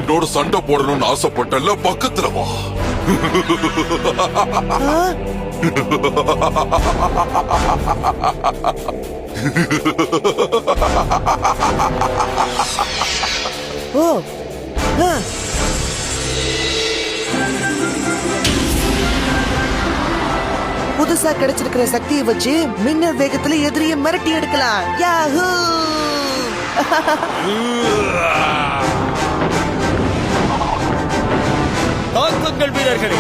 என்னோட சண்டை போடணும்னு ஆசைப்பட்டல, பக்கத்துல வா. ஓ புதுசா கிடைச்சிருக்கிற சக்தியை வச்சு மின்னல் வேகத்துல எதிரிய மிரட்டி எடுக்கலாம். யாஹூ! தாக்குங்கள் வீரர்களே,